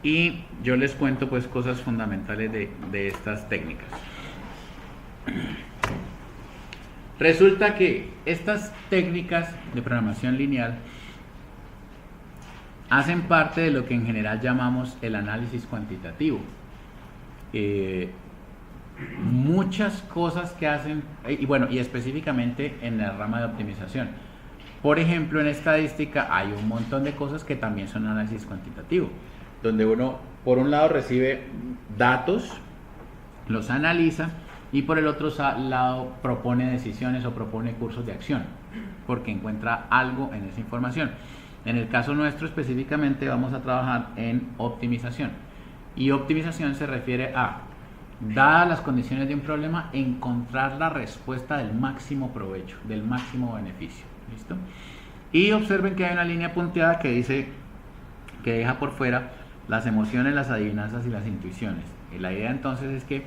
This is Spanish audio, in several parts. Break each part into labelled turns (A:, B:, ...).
A: y yo les cuento pues cosas fundamentales de estas técnicas. Resulta que estas técnicas de programación lineal hacen parte de lo que en general llamamos el análisis cuantitativo. Muchas cosas que hacen, y bueno, y específicamente en la rama de optimización. Por ejemplo, en estadística hay un montón de cosas que también son análisis cuantitativo, donde uno, por un lado, recibe datos, los analiza, y por el otro lado propone decisiones o propone cursos de acción, porque encuentra algo en esa información. En el caso nuestro específicamente vamos a trabajar en optimización, y optimización se refiere a, dadas las condiciones de un problema, encontrar la respuesta del máximo provecho, del máximo beneficio. ¿Listo? Y observen que hay una línea punteada que dice, que deja por fuera las emociones, las adivinanzas y las intuiciones. Y la idea entonces es que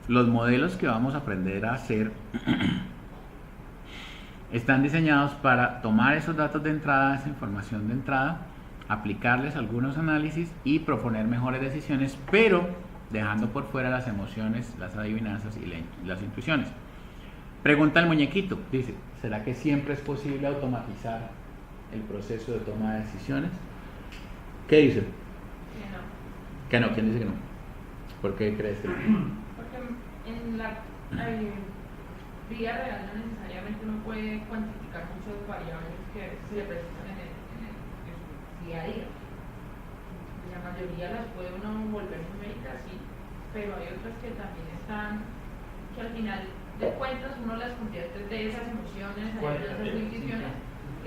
A: los modelos que vamos a aprender a hacer están diseñados para tomar esos datos de entrada, esa información de entrada, aplicarles algunos análisis y proponer mejores decisiones, pero dejando por fuera las emociones, las adivinanzas y las intuiciones. Pregunta el muñequito, dice, ¿será que siempre es posible automatizar el proceso de toma de decisiones? ¿Qué dice? Que no. ¿Quién dice que no? ¿Por qué crees que no?
B: Porque en la vida real no necesariamente uno puede cuantificar muchas variables que se le presentan en su día a día. La mayoría las puede uno volver numéricas, sí, pero hay otras que también están, que al final de cuentas uno las convierte de esas emociones, de esas intuiciones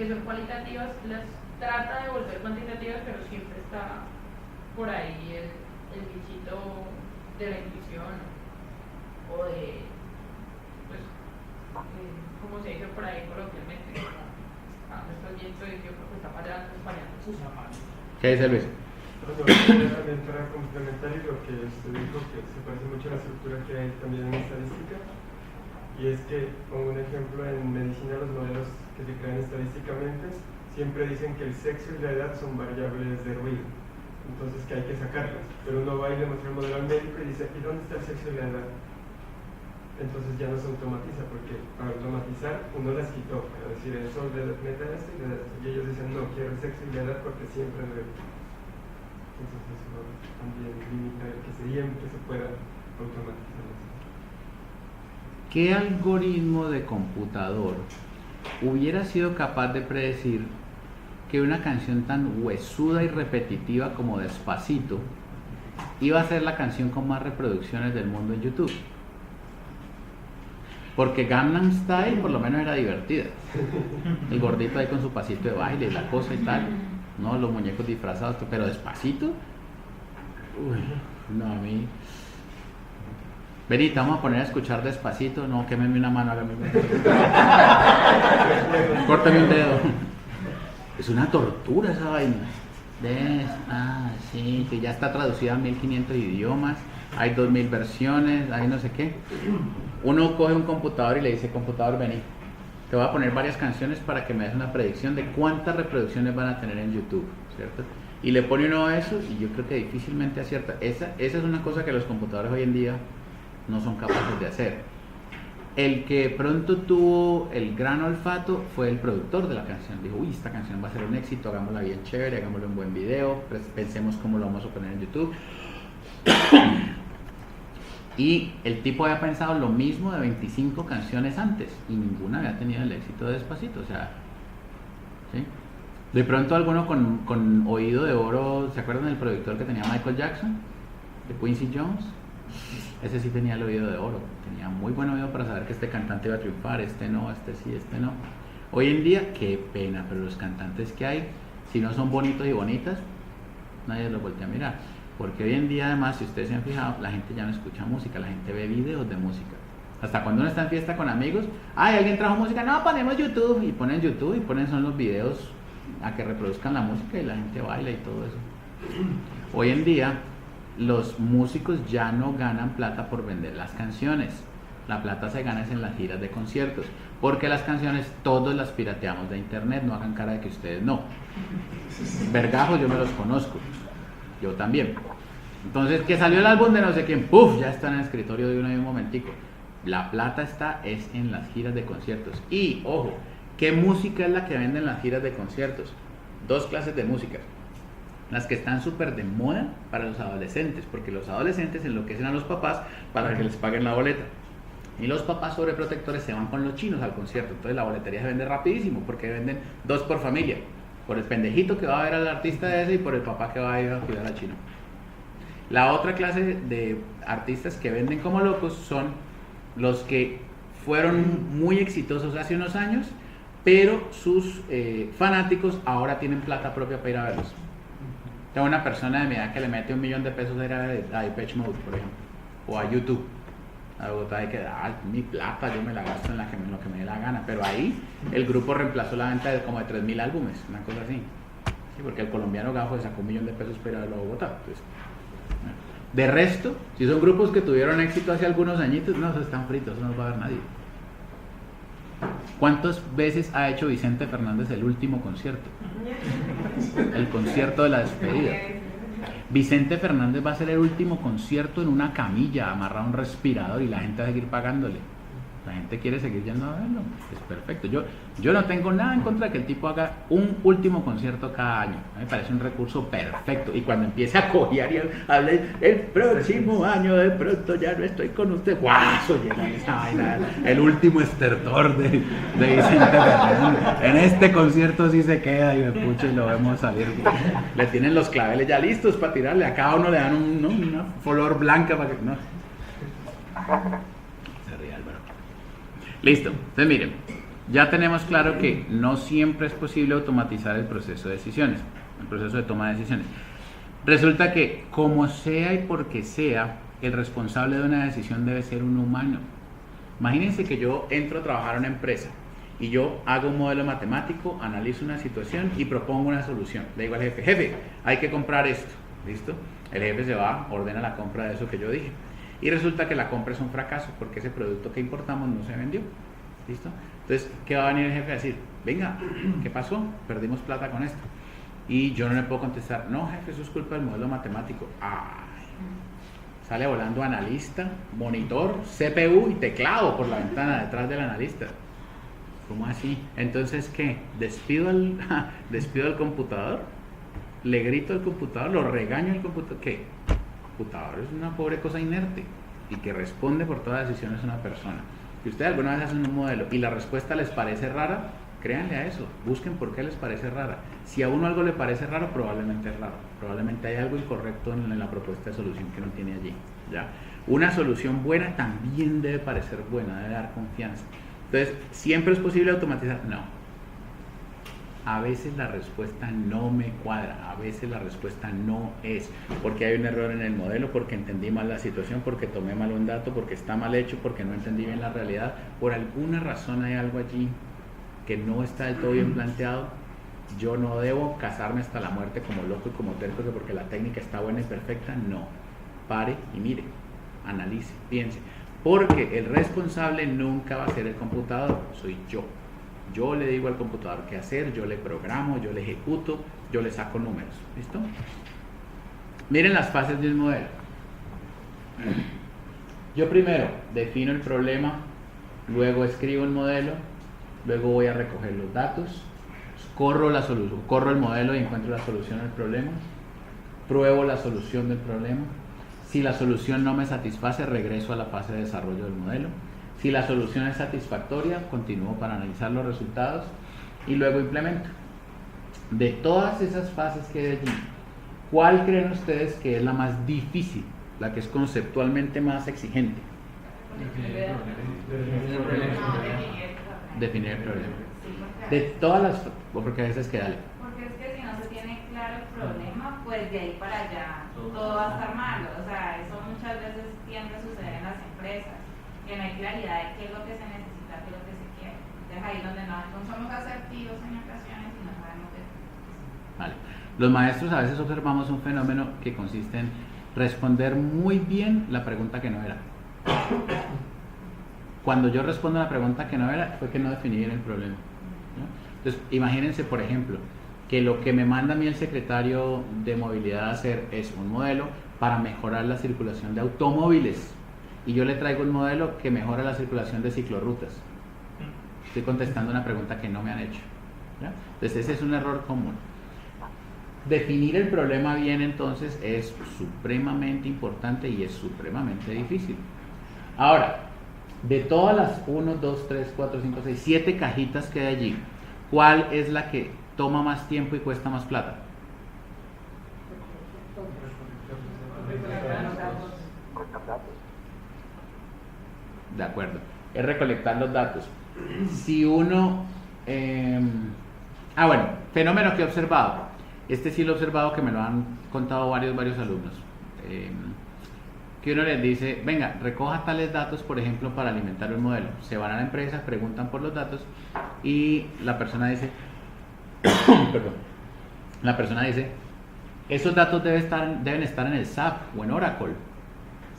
B: que son cualitativas, las trata de volver cuantitativas, pero siempre está por ahí el bichito de la intuición o de, pues, como se dice por ahí coloquialmente, no estás viendo y yo creo que está fallando sus zapatos.
A: ¿Qué dice Luis?
C: Para complementar lo que usted dijo, que se parece mucho a la estructura que hay también en estadística, y es que, como un ejemplo, en medicina los modelos que se crean estadísticamente siempre dicen que el sexo y la edad son variables de ruido, entonces que hay que sacarlas, pero uno va y le muestra el modelo al médico y dice, ¿y dónde está el sexo y la edad? Entonces ya no se automatiza, porque para automatizar uno las quitó, para decir el sol de meta esto y esto, y ellos dicen, no, quiero el sexo y la edad porque siempre me... Entonces eso también limita el que siempre se pueda automatizar.
A: ¿Qué algoritmo de computador hubiera sido capaz de predecir que una canción tan huesuda y repetitiva como Despacito iba a ser la canción con más reproducciones del mundo en YouTube? Porque Gangnam Style por lo menos era divertida. El gordito ahí con su pasito de baile y la cosa y tal, ¿no? Los muñecos disfrazados, pero Despacito, uy, no, a mí... Benita, vamos a poner a escuchar Despacito. No, quémeme una mano, hágame un dedo. Córtame un dedo. Es una tortura esa vaina. Despacito, ya está traducida a 1500 idiomas. Hay 2000 versiones, hay no sé qué. Uno coge un computador y le dice, computador, vení, te voy a poner varias canciones para que me des una predicción de cuántas reproducciones van a tener en YouTube, ¿cierto? Y le pone uno de esos y yo creo que difícilmente acierta. Esa es una cosa que los computadores hoy en día no son capaces de hacer. El que pronto tuvo el gran olfato fue el productor de la canción. Dijo, uy, esta canción va a ser un éxito, hagámosla bien chévere, hagámoslo en buen video, pensemos cómo lo vamos a poner en YouTube. Y el tipo había pensado lo mismo de 25 canciones antes y ninguna había tenido el éxito de Despacito. O sea, ¿sí? De pronto alguno con oído de oro, ¿se acuerdan del productor que tenía Michael Jackson? De Quincy Jones. Ese sí tenía el oído de oro, tenía muy buen oído para saber que este cantante iba a triunfar, este no, este sí, este no. Hoy en día, qué pena, pero los cantantes que hay, si no son bonitos y bonitas, nadie los voltea a mirar. Porque hoy en día, además, si ustedes se han fijado, la gente ya no escucha música, la gente ve videos de música. Hasta cuando uno está en fiesta con amigos, ¡ay, alguien trajo música! No, ponemos YouTube, y ponen YouTube y ponen son los videos a que reproduzcan la música y la gente baila y todo eso. Hoy en día, los músicos ya no ganan plata por vender las canciones. La plata se gana en las giras de conciertos, porque las canciones todos las pirateamos de internet. No hagan cara de que ustedes no. Vergajos yo me los conozco. Yo también. Entonces, que salió el álbum de no sé quién, ¡puf! Ya está en el escritorio de uno y un momentico. La plata está es en las giras de conciertos. Y, ojo, ¿qué música es la que venden las giras de conciertos? Dos clases de música. Las que están súper de moda para los adolescentes, porque los adolescentes enloquecen a los papás para que les paguen la boleta. Y los papás sobreprotectores se van con los chinos al concierto. Entonces la boletería se vende rapidísimo, porque venden 2 por familia. Por el pendejito que va a ver al artista ese y por el papá que va a ir a cuidar al chino. La otra clase de artistas que venden como locos son los que fueron muy exitosos hace unos años, pero sus fanáticos ahora tienen plata propia para ir a verlos. Tengo una persona de mi edad que le mete $1 millón a ir a Depeche Mode, por ejemplo, o a YouTube. A Bogotá hay que dar mi plata, yo me la gasto en lo que me dé la gana, pero ahí el grupo reemplazó la venta de como de 3.000 álbumes, una cosa así. Sí, porque el colombiano Gafo sacó $1 millón para ir a Bogotá. Entonces, de resto, si son grupos que tuvieron éxito hace algunos añitos, no, eso están fritos, eso no va a ver nadie. ¿Cuántas veces ha hecho Vicente Fernández el último concierto? El concierto de la despedida. Vicente Fernández va a hacer el último concierto en una camilla, amarrado a un respirador, y la gente va a seguir pagándole. La gente quiere seguir yendo a verlo. Es perfecto. Yo no tengo nada en contra de que el tipo haga un último concierto cada año. A mí me parece un recurso perfecto. Y cuando empiece a cojear y hable, el próximo año de pronto ya no estoy con usted. ¡Guaso! Llega esa vaina. El último estertor de Vicente Fernández. En este concierto sí se queda y me pucho y lo vemos salir. Le tienen los claveles ya listos para tirarle. A cada uno le dan una flor blanca para que... No. Listo, entonces miren, ya tenemos claro que no siempre es posible automatizar el proceso de decisiones, el proceso de toma de decisiones. Resulta que como sea y porque sea, el responsable de una decisión debe ser un humano. Imagínense que yo entro a trabajar en una empresa y yo hago un modelo matemático, analizo una situación y propongo una solución. Le digo al jefe, jefe, hay que comprar esto, ¿listo? El jefe se va, ordena la compra de eso que yo dije. Y resulta que la compra es un fracaso porque ese producto que importamos no se vendió. ¿Listo? Entonces, ¿qué va a venir el jefe a decir? Venga, ¿qué pasó? Perdimos plata con esto. Y yo no le puedo contestar, no jefe, eso es culpa del modelo matemático. Ay. Sale volando analista, monitor, CPU y teclado por la ventana detrás del analista. ¿Cómo así? Entonces, ¿qué? ¿Despido al computador? ¿Le grito al computador? ¿Lo regaño al computador? ¿Qué? El computador es una pobre cosa inerte y que responde por todas las decisiones de una persona. Si ustedes alguna vez hacen un modelo y la respuesta les parece rara, créanle a eso, busquen por qué les parece rara. Si a uno algo le parece raro, probablemente es raro, probablemente hay algo incorrecto en la propuesta de solución que uno tiene allí, ¿ya? Una solución buena también debe parecer buena, debe dar confianza. Entonces, ¿siempre es posible automatizar? No. A veces la respuesta no me cuadra, a veces la respuesta no es, porque hay un error en el modelo, porque entendí mal la situación, porque tomé mal un dato, porque está mal hecho, porque no entendí bien la realidad. Por alguna razón hay algo allí que no está del todo bien planteado. Yo no debo casarme hasta la muerte como loco y como terco, porque la técnica está buena y perfecta. No. Pare y mire, analice, piense, porque el responsable nunca va a ser el computador, soy yo. Yo le digo al computador qué hacer, yo le programo, yo le ejecuto, yo le saco números. ¿Listo? Miren las fases de un modelo. Yo primero defino el problema, luego escribo un modelo, luego voy a recoger los datos, corro el modelo y encuentro la solución al problema, pruebo la solución del problema. Si la solución no me satisface, regreso a la fase de desarrollo del modelo. Si la solución es satisfactoria, continúo para analizar los resultados y luego implemento. De todas esas fases que hay allí, ¿cuál creen ustedes que es la más difícil, la que es conceptualmente más exigente? Definir el problema. De todas las... porque a veces que dale.
D: Porque es que si no se tiene claro el problema, pues de ahí para allá todo va a estar malo. O sea, eso muchas veces tiende a suceder en las empresas. Que no hay claridad de qué es lo que se necesita, qué es lo que se quiere. Es ahí donde no somos asertivos en ocasiones y no sabemos qué.
A: Vale. Los maestros a veces observamos un fenómeno que consiste en responder muy bien la pregunta que no era. Cuando yo respondo a la pregunta que no era, fue que no definí bien el problema, ¿no? Entonces, imagínense, por ejemplo, que lo que me manda a mí el secretario de movilidad a hacer es un modelo para mejorar la circulación de automóviles y yo le traigo un modelo que mejora la circulación de ciclorrutas. Estoy contestando una pregunta que no me han hecho, ¿ya? Entonces ese es un error común. Definir el problema bien entonces es supremamente importante y es supremamente difícil. Ahora, de todas las 1, 2, 3, 4, 5, 6, 7 cajitas que hay allí, ¿cuál es la que toma más tiempo y cuesta más plata? De acuerdo, es recolectar los datos. Si uno... bueno, fenómeno que he observado. Este sí lo he observado, que me lo han contado varios alumnos. Que uno les dice, venga, recoja tales datos, por ejemplo, para alimentar un modelo. Se van a la empresa, preguntan por los datos y la persona dice, perdón, la persona dice, esos datos deben estar en el SAP o en Oracle.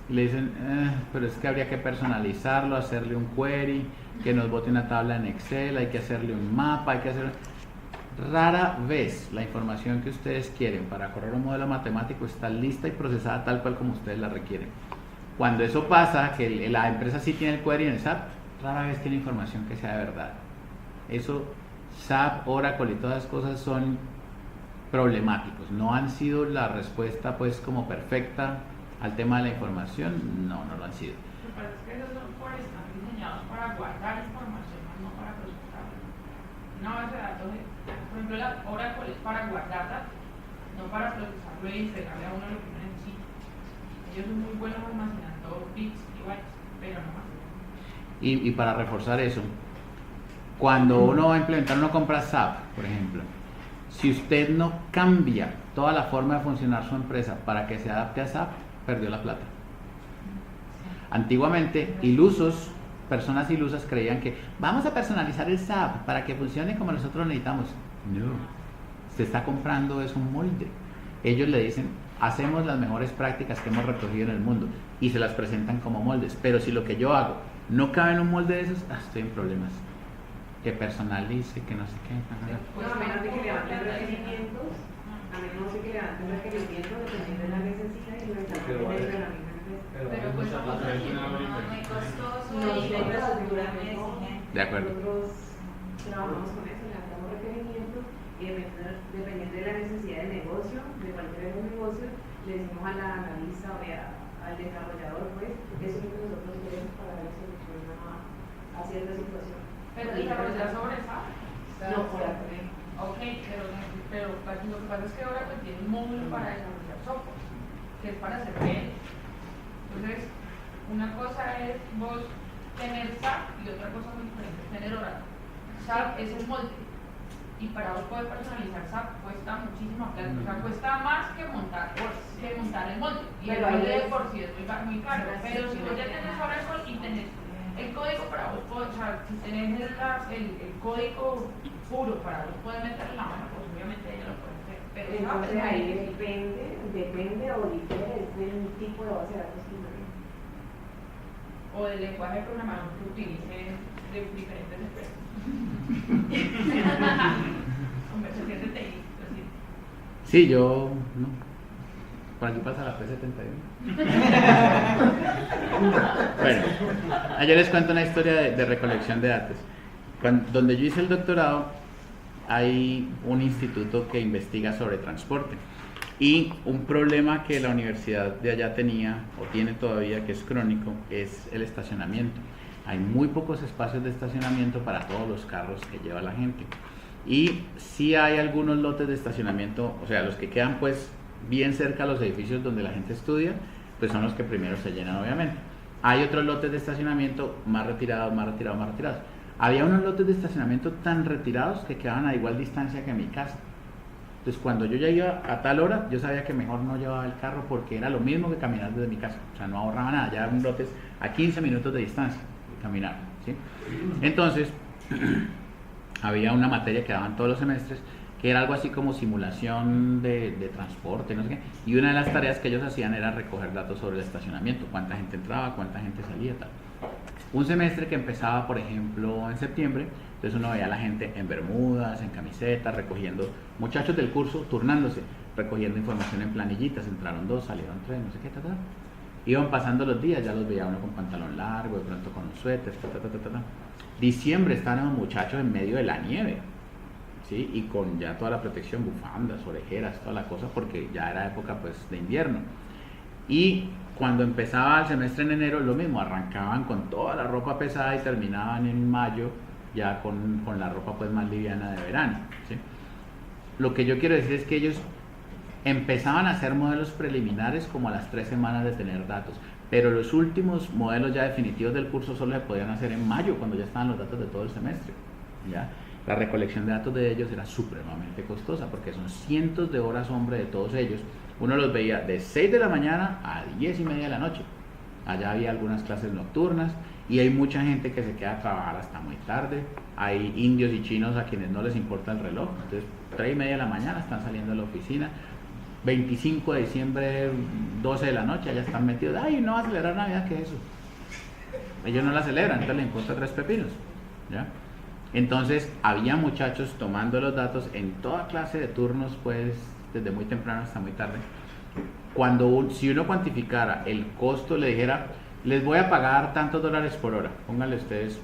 A: Y le dicen, pero es que habría que personalizarlo, hacerle un query, que nos bote una tabla en Excel, hay que hacerle un mapa, hay que hacer... Rara vez la información que ustedes quieren para correr un modelo matemático está lista y procesada tal cual como ustedes la requieren. Cuando eso pasa, que la empresa sí tiene el query en el SAP, rara vez tiene información que sea de verdad. Eso, SAP, Oracle y todas esas cosas son problemáticos. No han sido la respuesta pues como perfecta al tema de la información, no lo han sido.
B: Lo que pasa es que esos software están diseñados para guardar información, no para procesarla. Una base de datos, por ejemplo, la Oracle es para guardar datos, no para procesarlo y entregarle a uno lo que uno necesita. Ellos son muy buenos almacenando bits y bytes, pero no más.
A: Y para reforzar eso, cuando uno va a implementar, uno compra SAP, por ejemplo, si usted no cambia toda la forma de funcionar su empresa para que se adapte a SAP, perdió la plata. Antiguamente, personas ilusas creían que vamos a personalizar el SAP para que funcione como nosotros necesitamos. No, se está comprando es un molde. Ellos le dicen, hacemos las mejores prácticas que hemos recogido en el mundo y se las presentan como moldes, pero si lo que yo hago no cabe en un molde de esos, estoy en problemas. Que personalice, que no sé qué.
E: No, a menos de que levanten requerimientos, dependiendo de la necesidad y lo establece de la misma empresa.
B: Pero pues
D: no es muy costoso
E: No,
D: y la infraestructura
E: no,
D: es exigente.
A: De acuerdo.
E: Nosotros trabajamos con eso, levantamos requerimientos y dependiendo de la necesidad del negocio, de cualquier negocio, le decimos a la analista o al desarrollador, pues, eso es lo que nosotros queremos para dar solución a cierta situación.
B: Pero desarrollar sobre SAP.
E: No, por acá.
B: Ok, pero lo que pasa es que ahora pues tiene un módulo para desarrollar software, que es para hacer redes. Entonces, una cosa es vos tener SAP y otra cosa muy diferente es tener Oracle. SAP es el molde. Y para vos poder personalizar SAP cuesta muchísima plata, o sea, cuesta más que montar el molde. Y el molde de por sí es muy caro. Pero si vos ya tenés Oracle y tenés el código para vos poder, o sea, si tenés el código puro para vos poder meterle la mano, pues obviamente ella lo puede hacer. Pero
E: entonces ahí depende o difiere del tipo de base de datos que maneja.
B: O del lenguaje de programación que utilicen de diferentes empresas. Conversación de TI, así.
A: Sí, yo no. Por aquí pasa la P71. Bueno, ayer les cuento una historia de recolección de datos. Donde yo hice el doctorado, hay un instituto que investiga sobre transporte. Y un problema que la universidad de allá tenía, o tiene todavía, que es crónico, es el estacionamiento. Hay muy pocos espacios de estacionamiento para todos los carros que lleva la gente. Y sí hay algunos lotes de estacionamiento, o sea, los que quedan pues bien cerca a los edificios donde la gente estudia, pues son los que primero se llenan, obviamente. Hay otros lotes de estacionamiento más retirados. Había unos lotes de estacionamiento tan retirados que quedaban a igual distancia que mi casa. Entonces, cuando yo ya iba a tal hora, yo sabía que mejor no llevaba el carro porque era lo mismo que caminar desde mi casa. O sea, no ahorraba nada, ya eran lotes a 15 minutos de distancia de caminar, ¿sí? Entonces, había una materia que daban todos los semestres que era algo así como simulación de transporte, no sé qué, y una de las tareas que ellos hacían era recoger datos sobre el estacionamiento, cuánta gente entraba, cuánta gente salía, tal. Un semestre que empezaba, por ejemplo, en septiembre, entonces uno veía a la gente en bermudas, en camisetas, recogiendo, muchachos del curso turnándose, recogiendo información en planillitas, entraron 2, salieron 3, no sé qué, tal. Iban pasando los días, ya los veía uno con pantalón largo, de pronto con un suéter, Diciembre estaban los muchachos en medio de la nieve, ¿sí? Y con ya toda la protección, bufandas, orejeras, toda la cosa, porque ya era época pues de invierno. Y cuando empezaba el semestre en enero, lo mismo, arrancaban con toda la ropa pesada y terminaban en mayo ya con la ropa pues más liviana de verano, ¿sí? Lo que yo quiero decir es que ellos empezaban a hacer modelos preliminares como a las 3 semanas de tener datos, pero los últimos modelos ya definitivos del curso solo se podían hacer en mayo, cuando ya estaban los datos de todo el semestre, ¿ya? La recolección de datos de ellos era supremamente costosa, porque son cientos de horas hombre de todos ellos. Uno los veía de 6 de la mañana a 10 y media de la noche. Allá había algunas clases nocturnas y hay mucha gente que se queda a trabajar hasta muy tarde. Hay indios y chinos a quienes no les importa el reloj, entonces 3 y media de la mañana están saliendo de la oficina. 25 de diciembre, 12 de la noche, ya están metidos. Ay, no va a celebrar Navidad, ¿qué es eso? Ellos no la celebran, entonces les importa 3 pepinos, ¿ya? Entonces había muchachos tomando los datos en toda clase de turnos, pues desde muy temprano hasta muy tarde. Si uno cuantificara el costo, le dijera, les voy a pagar tantos dólares por hora, pónganle ustedes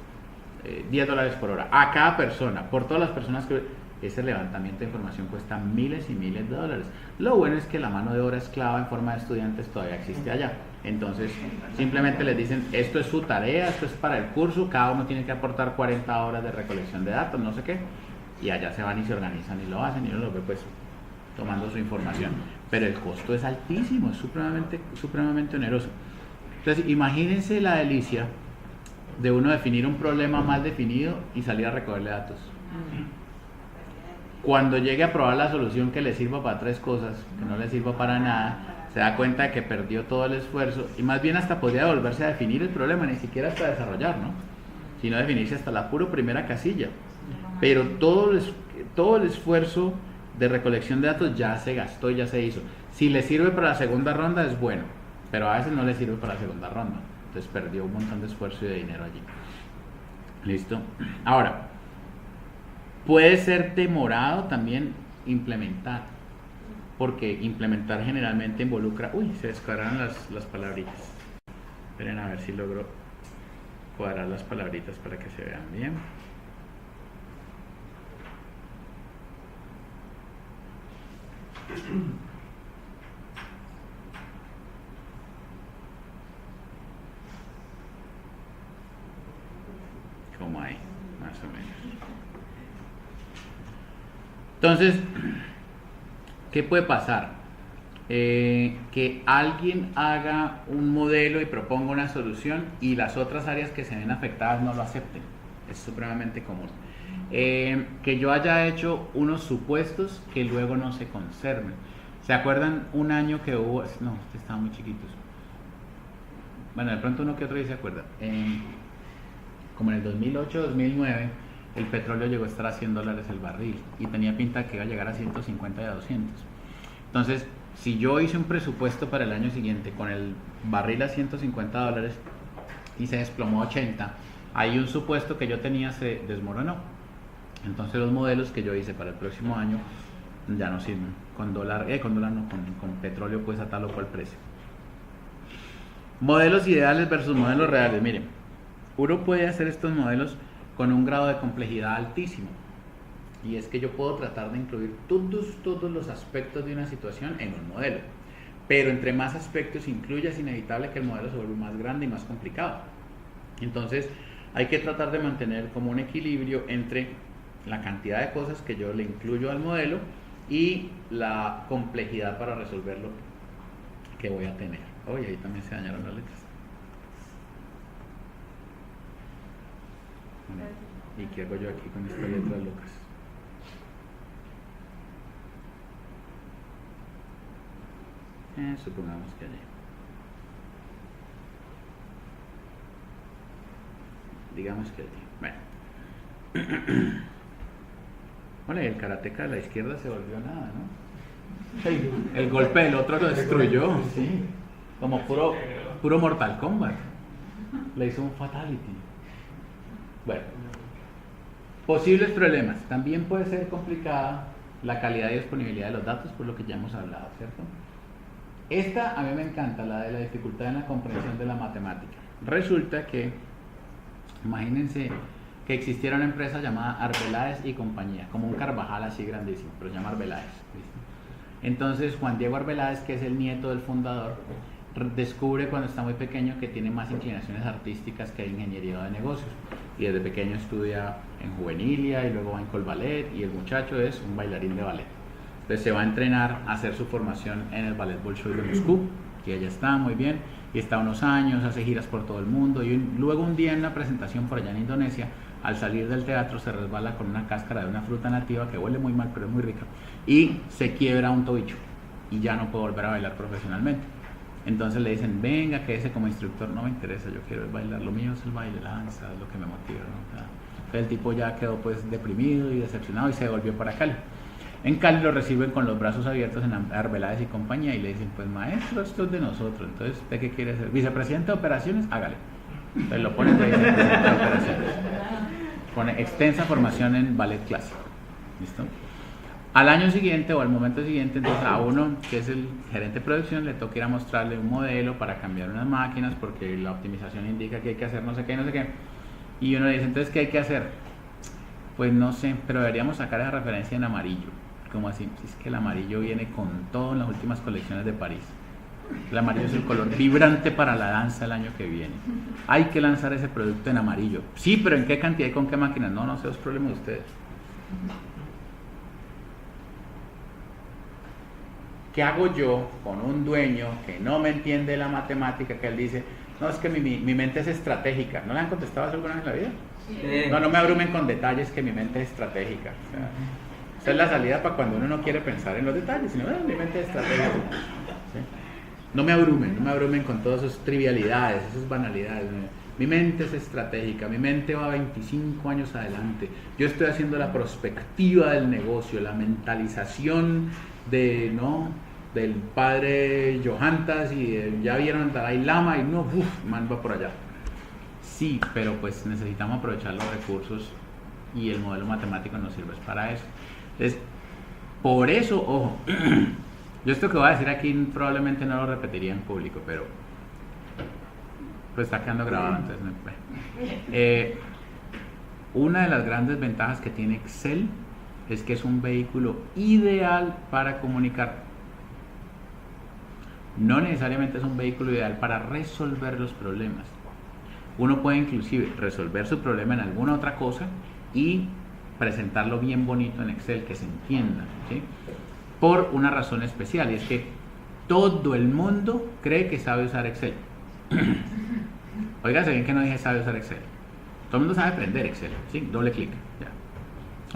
A: $10 por hora a cada persona, por todas las personas que... Ese levantamiento de información cuesta miles y miles de dólares. Lo bueno es que la mano de obra esclava en forma de estudiantes todavía existe allá. Entonces, simplemente les dicen, esto es su tarea, esto es para el curso, cada uno tiene que aportar 40 horas de recolección de datos, no sé qué, y allá se van y se organizan y lo hacen y uno lo ve pues tomando su información. Pero el costo es altísimo, es supremamente oneroso. Entonces, imagínense la delicia de uno definir un problema mal definido y salir a recogerle datos. Cuando llegue a probar la solución que le sirva para 3 cosas, que no le sirva para nada, se da cuenta de que perdió todo el esfuerzo y más bien hasta podría volverse a definir el problema, ni siquiera hasta desarrollar, ¿no? Sino definirse hasta la pura primera casilla. Pero todo el esfuerzo de recolección de datos ya se gastó y ya se hizo. Si le sirve para la segunda ronda es bueno, pero a veces no le sirve para la segunda ronda. Entonces perdió un montón de esfuerzo y de dinero allí. ¿Listo? Ahora, puede ser demorado también implementar, porque implementar generalmente involucra... Uy, se descuadraron las palabritas. Esperen a ver si logro cuadrar las palabritas para que se vean bien. Como ahí, más o menos. Entonces, ¿qué puede pasar? Que alguien haga un modelo y proponga una solución y las otras áreas que se ven afectadas no lo acepten. Es supremamente común. Que yo haya hecho unos supuestos que luego no se conserven. ¿Se acuerdan un año que hubo? No, estaban muy chiquitos. Bueno, de pronto uno que otro sí se acuerda. Como en el 2008, 2009, el petróleo llegó a estar a $100 el barril y tenía pinta que iba a llegar a 150 y a 200. Entonces, si yo hice un presupuesto para el año siguiente con el barril a $150 y se desplomó a 80, ahí un supuesto que yo tenía se desmoronó. Entonces los modelos que yo hice para el próximo año ya no sirven. Con petróleo pues a tal o cual precio. Modelos ideales versus modelos reales. Miren, uno puede hacer estos modelos con un grado de complejidad altísimo. Y es que yo puedo tratar de incluir todos los aspectos de una situación en un modelo. Pero entre más aspectos incluya, es inevitable que el modelo se vuelva más grande y más complicado. Entonces, hay que tratar de mantener como un equilibrio entre la cantidad de cosas que yo le incluyo al modelo y la complejidad para resolverlo que voy a tener. Oye, ahí también se dañaron las letras. Bueno, ¿y qué hago yo aquí con estas letras locas? Supongamos que allí. Digamos que allí. Bueno, y el karateca de la izquierda se volvió nada, ¿no? El golpe del otro lo destruyó, sí. Como puro Mortal Kombat. Le hizo un fatality. Bueno, posibles problemas. También puede ser complicada la calidad y disponibilidad de los datos, por lo que ya hemos hablado, ¿cierto? Esta a mí me encanta, la de la dificultad en la comprensión de la matemática. Resulta que, imagínense que existiera una empresa llamada Arbeláez y compañía, como un Carvajal así grandísimo, pero se llama Arbeláez, ¿listo? Entonces Juan Diego Arbeláez, que es el nieto del fundador, descubre cuando está muy pequeño que tiene más inclinaciones artísticas que ingeniería de negocios, y desde pequeño estudia en Juvenilia y luego va en Colballet, y el muchacho es un bailarín de ballet. Entonces se va a entrenar a hacer su formación en el Ballet Bolshoi de Moscú, que ya está muy bien, y está unos años, hace giras por todo el mundo, y luego un día en una presentación por allá en Indonesia, al salir del teatro se resbala con una cáscara de una fruta nativa que huele muy mal pero es muy rica, y se quiebra un tobillo, y ya no puede volver a bailar profesionalmente. Entonces le dicen, venga, quédese como instructor. No me interesa, yo quiero bailar, lo mío es el baile, la danza, es lo que me motiva, ¿no? Entonces el tipo ya quedó pues deprimido y decepcionado y se volvió para Cali. En Cali lo reciben con los brazos abiertos en Arbeláez y compañía y le dicen, pues maestro, esto es de nosotros, entonces ¿usted qué quiere ser? ¿Vicepresidente de operaciones? Hágale. Entonces lo ponen de vicepresidente de operaciones. Pone extensa formación en ballet clásico. ¿Listo? Al año siguiente o al momento siguiente, entonces a uno que es el gerente de producción le toca ir a mostrarle un modelo para cambiar unas máquinas porque la optimización indica que hay que hacer no sé qué, no sé qué. Y uno le dice, entonces, ¿qué hay que hacer? Pues no sé, pero deberíamos sacar esa referencia en amarillo. ¿Cómo así? Es que el amarillo viene con todo en las últimas colecciones de París. El amarillo es el color vibrante para la danza el año que viene. Hay que lanzar ese producto en amarillo. Sí, pero ¿en qué cantidad y con qué máquinas? No sé, es problema de ustedes. ¿Qué hago yo con un dueño que no me entiende la matemática, que él dice, no, es que mi mente es estratégica? ¿No le han contestado eso alguna vez en la vida? Sí. No me abrumen con detalles, que mi mente es estratégica. O sea, esa es la salida para cuando uno no quiere pensar en los detalles, sino, mi mente es estratégica. ¿Sí? No me abrumen con todas esas trivialidades, esas banalidades. Mi mente es estratégica, mi mente va 25 años adelante. Yo estoy haciendo la prospectiva del negocio, la mentalización del padre Johantas y ya vieron al Dalai Lama y man va por allá. Sí, pero pues necesitamos aprovechar los recursos y el modelo matemático nos sirve para eso. Entonces, por eso, ojo, yo esto que voy a decir aquí probablemente no lo repetiría en público, pero pues está quedando grabado, entonces una de las grandes ventajas que tiene Excel es que es un vehículo ideal para comunicar. No necesariamente es un vehículo ideal para resolver los problemas. Uno puede inclusive resolver su problema en alguna otra cosa y presentarlo bien bonito en Excel, que se entienda, ¿sí? Por una razón especial, y es que todo el mundo cree que sabe usar Excel. Oiga, bien que no dije sabe usar Excel. Todo el mundo sabe aprender Excel, ¿sí? Doble clic, ya.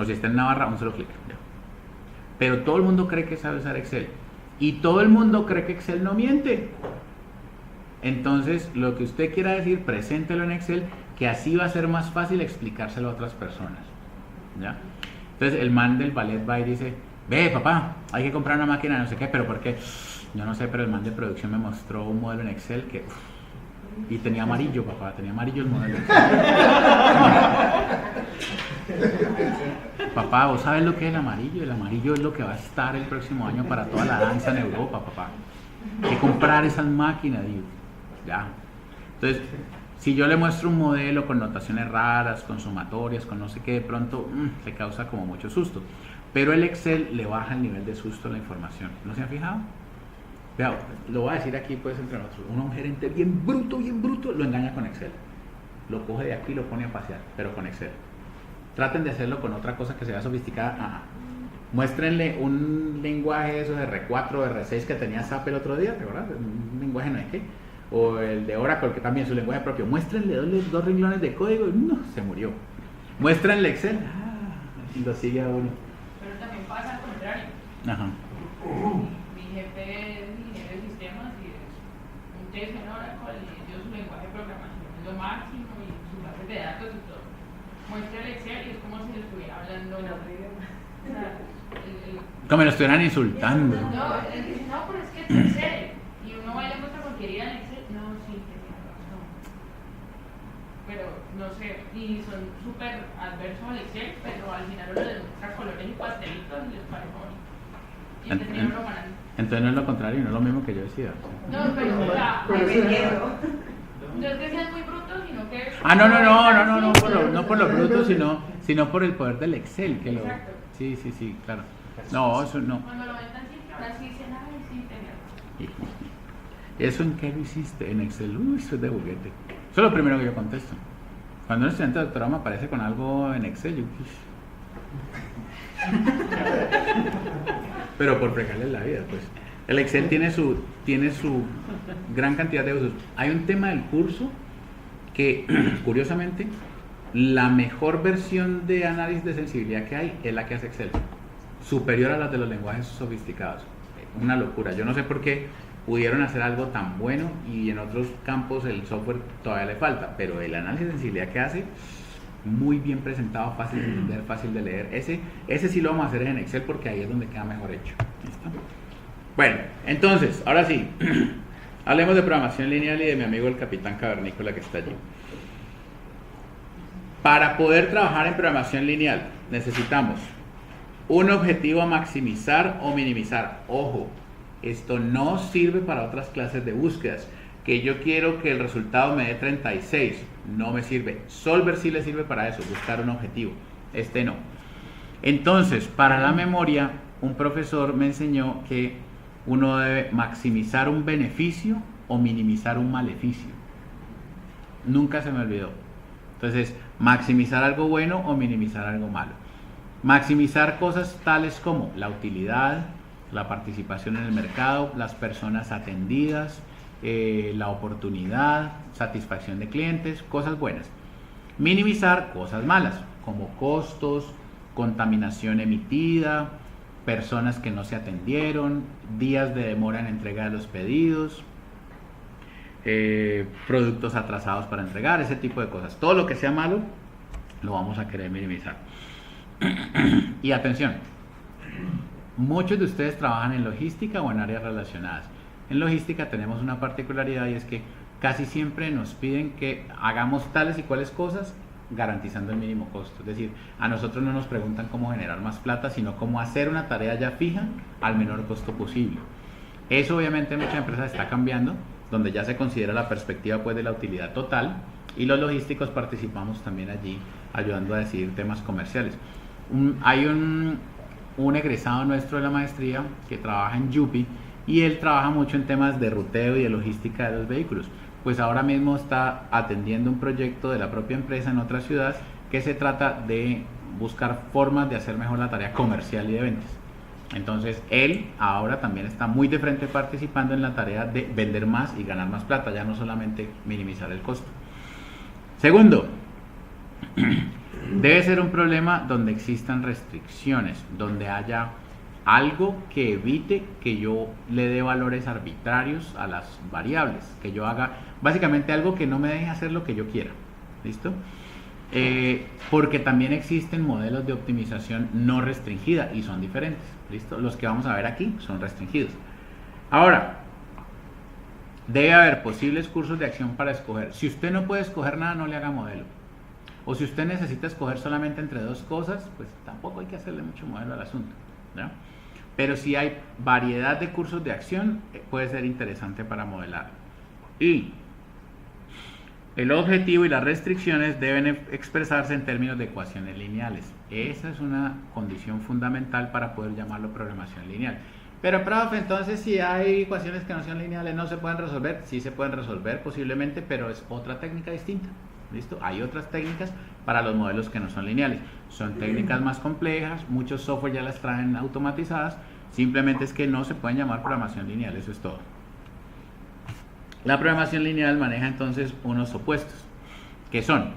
A: O si está en Navarra, un solo clic, ya. Pero todo el mundo cree que sabe usar Excel. Y todo el mundo cree que Excel no miente. Entonces, lo que usted quiera decir, preséntelo en Excel, que así va a ser más fácil explicárselo a otras personas, ¿ya? Entonces, el man del ballet va y dice, ve papá, hay que comprar una máquina de no sé qué, pero ¿por qué? Yo no sé, pero el man de producción me mostró un modelo en Excel que... y tenía amarillo, papá, tenía amarillo el modelo. Papá, ¿vos sabes lo que es el amarillo? El amarillo es lo que va a estar el próximo año para toda la danza en Europa, papá. Hay que comprar esas máquinas, digo. Ya. Entonces, si yo le muestro un modelo con notaciones raras, con sumatorias, con no sé qué, de pronto le causa como mucho susto. Pero el Excel le baja el nivel de susto a la información. ¿No se han fijado? Vea, lo voy a decir aquí pues entre nosotros. Un gerente bien bruto, lo engaña con Excel. Lo coge de aquí y lo pone a pasear, pero con Excel. Traten de hacerlo con otra cosa que sea sofisticada. Muéstrenle un lenguaje de esos de R4, R6 que tenía SAP el otro día, ¿te acuerdas? Un lenguaje no es que. O el de Oracle, que también es su lenguaje propio. Muéstrenle dos renglones de código y no, se murió. Muéstrenle Excel, y lo sigue a uno.
B: Pero también pasa al contrario.
A: Ajá.
B: Mi jefe es ingeniero de sistemas y es un test en Oracle y yo su lenguaje de programación es lo máximo y sus bases de datos y todo. Muestra el Excel y es como si le estuviera hablando
A: como lo estuvieran insultando.
B: No, pero es que es Excel y uno va y le muestra porquería en Excel. No, sí, tiene razón. sé, y son súper adversos al Excel, pero al final uno les muestra colores y pastelitos y les parece bonito. Y terminan lo ganando.
A: Entonces no es lo contrario, no es lo mismo que yo decía.
B: No, pero o sea,
E: Dependiendo.
B: no es que sean muy brutos, sino que...
A: No por lo bruto, sino por el poder del Excel. Que lo...
B: Exacto.
A: Sí, claro. No, eso no.
B: Cuando lo ven tan simple, ahora sí dicen, ay, sí, tenía.
A: ¿Eso en qué lo hiciste? En Excel. Uy, eso es de juguete. Eso es lo primero que yo contesto. Cuando un estudiante de doctorado me aparece con algo en Excel, yo... Pero por fregarles la vida, pues. El Excel tiene su gran cantidad de usos. Hay un tema del curso que, curiosamente, la mejor versión de análisis de sensibilidad que hay es la que hace Excel. Superior a las de los lenguajes sofisticados. Una locura. Yo no sé por qué pudieron hacer algo tan bueno y en otros campos el software todavía le falta, pero el análisis de sensibilidad que hace, muy bien presentado, fácil de entender, fácil de leer. Ese sí lo vamos a hacer en Excel porque ahí es donde queda mejor hecho. ¿Listo? Bueno, entonces, ahora sí, hablemos de programación lineal y de mi amigo el capitán cavernícola que está allí. Para poder trabajar en programación lineal necesitamos un objetivo a maximizar o minimizar. Ojo, esto no sirve para otras clases de búsquedas. Que yo quiero que el resultado me dé 36, no me sirve. Solver sí le sirve para eso, buscar un objetivo. Este no. Entonces, para la memoria, un profesor me enseñó que uno debe maximizar un beneficio o minimizar un maleficio. Nunca se me olvidó. Entonces, maximizar algo bueno o minimizar algo malo. Maximizar cosas tales como la utilidad, la participación en el mercado, las personas atendidas, la oportunidad, satisfacción de clientes, cosas buenas. Minimizar cosas malas, como costos, contaminación emitida, personas que no se atendieron, días de demora en entrega de los pedidos, productos atrasados para entregar, ese tipo de cosas. Todo lo que sea malo lo vamos a querer minimizar. Y atención, muchos de ustedes trabajan en logística o en áreas relacionadas. En logística tenemos una particularidad y es que casi siempre nos piden que hagamos tales y cuales cosas garantizando el mínimo costo. Es decir, a nosotros no nos preguntan cómo generar más plata, sino cómo hacer una tarea ya fija al menor costo posible. Eso obviamente en muchas empresas está cambiando, donde ya se considera la perspectiva pues de la utilidad total, y los logísticos participamos también allí ayudando a decidir temas comerciales. Hay un egresado nuestro de la maestría que trabaja en Yupi y él trabaja mucho en temas de ruteo y de logística de los vehículos. Pues ahora mismo está atendiendo un proyecto de la propia empresa en otra ciudad que se trata de buscar formas de hacer mejor la tarea comercial y de ventas. Entonces él ahora también está muy de frente participando en la tarea de vender más y ganar más plata, ya no solamente minimizar el costo. Segundo, debe ser un problema donde existan restricciones, donde haya algo que evite que yo le dé valores arbitrarios a las variables, que yo haga básicamente algo que no me deje hacer lo que yo quiera. ¿Listo? Porque también existen modelos de optimización no restringida y son diferentes. ¿Listo? Los que vamos a ver aquí son restringidos. Ahora, debe haber posibles cursos de acción para escoger. Si usted no puede escoger nada, no le haga modelo. O si usted necesita escoger solamente entre dos cosas, pues tampoco hay que hacerle mucho modelo al asunto, ¿ya? Pero si hay variedad de cursos de acción, puede ser interesante para modelar. Y el objetivo y las restricciones deben expresarse en términos de ecuaciones lineales. Esa es una condición fundamental para poder llamarlo programación lineal. Pero, profe, entonces si hay ecuaciones que no son lineales, ¿no se pueden resolver? Sí se pueden resolver posiblemente, pero es otra técnica distinta. ¿Listo? Hay otras técnicas para los modelos que no son lineales. Son técnicas más complejas, muchos software ya las traen automatizadas, simplemente es que no se pueden llamar programación lineal, eso es todo. La programación lineal maneja entonces unos opuestos, que son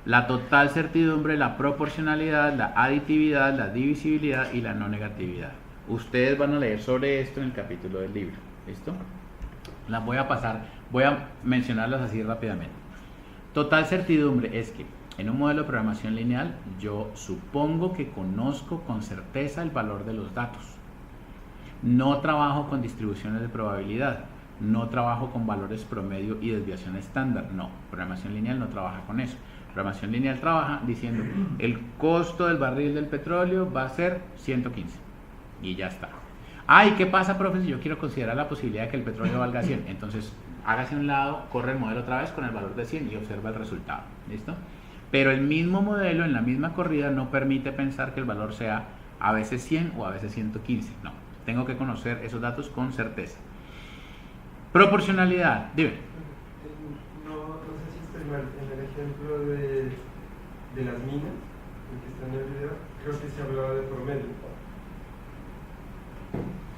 A: la total certidumbre, la proporcionalidad, la aditividad, la divisibilidad y la no negatividad. Ustedes van a leer sobre esto en el capítulo del libro. ¿Listo? Las voy a pasar, voy a mencionarlas así rápidamente. Total certidumbre es que en un modelo de programación lineal yo supongo que conozco con certeza el valor de los datos. No trabajo con distribuciones de probabilidad. no trabajo con valores promedio y desviación estándar. No, programación lineal no trabaja con eso. Programación lineal trabaja diciendo el costo del barril del petróleo va a ser 115 y ya está. ¿Y qué pasa, profe, si yo quiero considerar la posibilidad de que el petróleo valga 100? Entonces, hágase a un lado, corre el modelo otra vez con el valor de 100 y observa el resultado. ¿Listo? Pero el mismo modelo en la misma corrida no permite pensar que el valor sea a veces 100 o a veces 115. No, tengo que conocer esos datos con certeza. Proporcionalidad, dime.
C: No sé si estoy mal, en el ejemplo de las minas, el que está en el video, creo que se hablaba de promedio.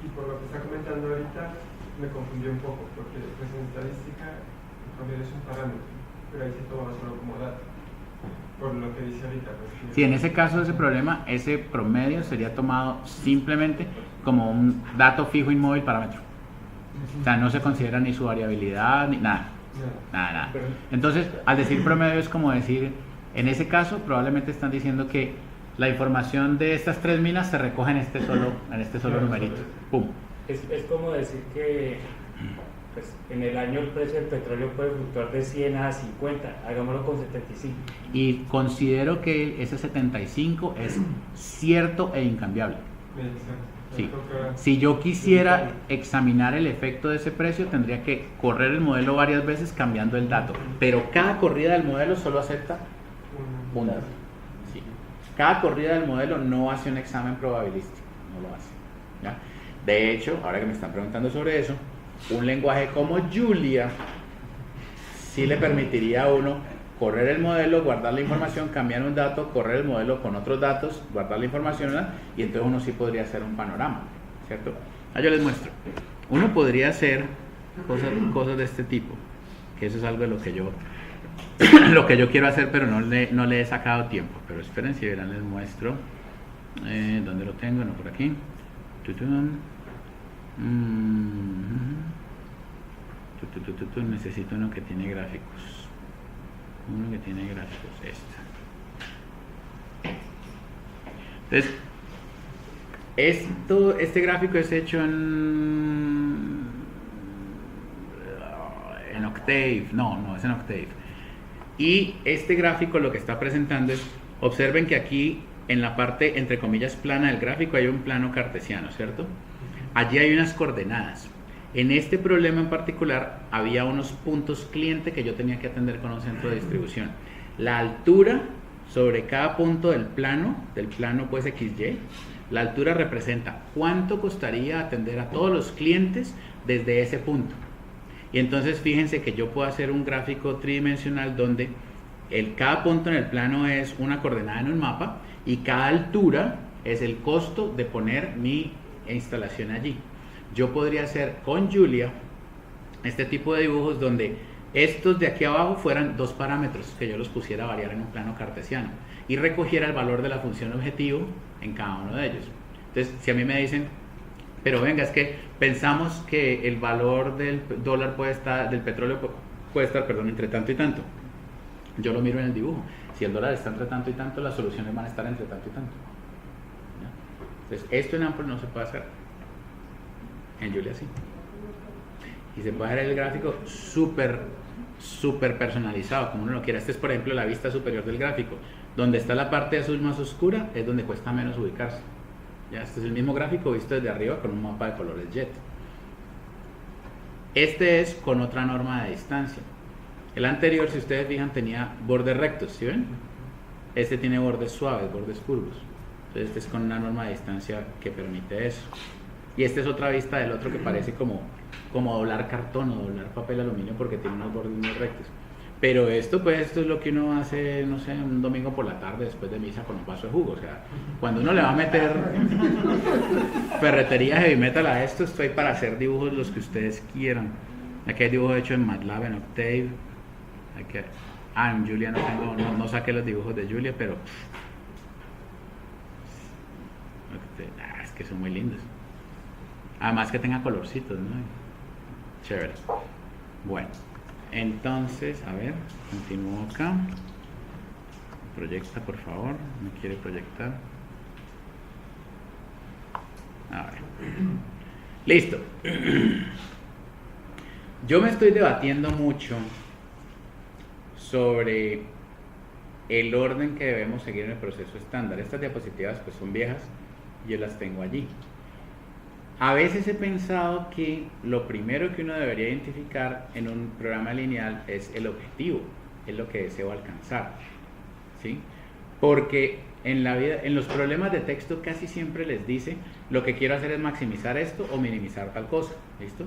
C: Y por lo que está comentando ahorita, me confundió un poco, porque pues en estadística el promedio es un parámetro, pero ahí se toma solo como dato. Por lo que dice ahorita. Pues,
A: sí, en ese caso, ese problema, ese promedio sería tomado simplemente como un dato fijo inmóvil parámetro. O sea, no se considera ni su variabilidad, ni nada. Nada. Entonces, al decir promedio es como decir, en ese caso, probablemente están diciendo que la información de estas 3 minas se recoge en este solo numerito. ¡Pum!
F: Es como decir que pues, en el año el precio del petróleo puede fluctuar de 100 a 50, hagámoslo con 75.
A: Y considero que ese 75 es cierto e incambiable. Sí. Si yo quisiera examinar el efecto de ese precio, tendría que correr el modelo varias veces cambiando el dato. Pero cada corrida del modelo solo acepta un dato. Sí. Cada corrida del modelo no hace un examen probabilístico. No lo hace. ¿Ya? De hecho, ahora que me están preguntando sobre eso, un lenguaje como Julia sí le permitiría a uno correr el modelo, guardar la información, cambiar un dato, correr el modelo con otros datos, guardar la información, ¿verdad? Y entonces uno sí podría hacer un panorama, ¿cierto? Yo les muestro. Uno podría hacer cosas de este tipo, que eso es algo de lo que yo quiero hacer, pero no le he sacado tiempo. Pero esperen, si verán, les muestro. ¿Dónde lo tengo? No, por aquí. Necesito uno que tiene gráficos. Uno que tiene gráficos, Entonces, este gráfico es hecho en Octave, no es en Octave. Y este gráfico lo que está presentando es, observen que aquí en la parte, entre comillas, plana del gráfico hay un plano cartesiano, ¿cierto? Allí hay unas coordenadas. En este problema en particular había unos puntos cliente que yo tenía que atender con un centro de distribución. La altura sobre cada punto del plano pues XY, la altura representa cuánto costaría atender a todos los clientes desde ese punto. Y entonces fíjense que yo puedo hacer un gráfico tridimensional donde cada punto en el plano es una coordenada en un mapa y cada altura es el costo de poner mi instalación allí. Yo podría hacer con Julia este tipo de dibujos donde estos de aquí abajo fueran 2 parámetros que yo los pusiera a variar en un plano cartesiano y recogiera el valor de la función objetivo en cada uno de ellos. Entonces, si a mí me dicen, pero venga, es que pensamos que el valor del dólar del petróleo puede estar, entre tanto y tanto. Yo lo miro en el dibujo. Si el dólar está entre tanto y tanto, las soluciones van a estar entre tanto y tanto. ¿Ya? Entonces, esto en Ample no se puede hacer. En Julia sí. Y se puede hacer el gráfico súper personalizado, como uno lo quiera. Este es, por ejemplo, la vista superior del gráfico. Donde está la parte azul más oscura es donde cuesta menos ubicarse. Ya, este es el mismo gráfico visto desde arriba con un mapa de colores jet. Este es con otra norma de distancia. El anterior, si ustedes fijan, tenía bordes rectos, ¿sí ven? Este tiene bordes suaves, bordes curvos. Entonces este es con una norma de distancia que permite eso. Y esta es otra vista del otro que parece como doblar cartón o doblar papel aluminio porque tiene unos bordes muy rectos. Pero esto es lo que uno hace, no sé, un domingo por la tarde después de misa con un vaso de jugo. O sea, cuando uno le va a meter ferretería heavy metal a esto, estoy para hacer dibujos los que ustedes quieran. Aquí hay dibujos hechos en MATLAB, en Octave. En Julia no saqué los dibujos de Julia, pero es que son muy lindos. Además que tenga colorcitos, ¿no? Chévere. Bueno, entonces, a ver, continúo acá. Proyecta, por favor. ¿Me quiere proyectar? A ver. Listo. Yo me estoy debatiendo mucho sobre el orden que debemos seguir en el proceso estándar. Estas diapositivas pues son viejas, yo las tengo allí. A veces he pensado que lo primero que uno debería identificar en un programa lineal es el objetivo, es lo que deseo alcanzar, ¿sí? Porque en la vida, en los problemas de texto casi siempre les dice lo que quiero hacer es maximizar esto o minimizar tal cosa, ¿listo?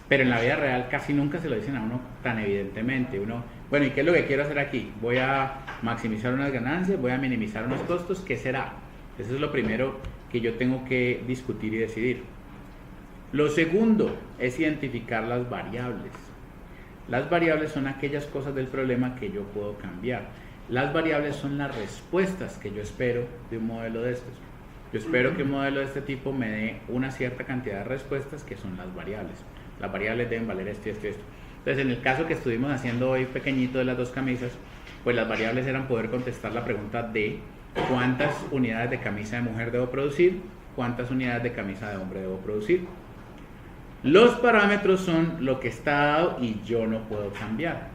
A: Pero en la vida real casi nunca se lo dicen a uno tan evidentemente. Uno, bueno, ¿y qué es lo que quiero hacer aquí? Voy a maximizar unas ganancias, voy a minimizar unos costos, ¿qué será? Eso es lo primero que yo tengo que discutir y decidir. Lo segundo es identificar las variables. Las variables son aquellas cosas del problema que yo puedo cambiar. Las variables son las respuestas que yo espero de un modelo de estos. Yo espero que un modelo de este tipo me dé una cierta cantidad de respuestas que son las variables. Las variables deben valer esto y esto y esto. Entonces, en el caso que estuvimos haciendo hoy pequeñito de las dos camisas, pues las variables eran poder contestar la pregunta de cuántas unidades de camisa de mujer debo producir, cuántas unidades de camisa de hombre debo producir. Los parámetros son lo que está dado y yo no puedo cambiar.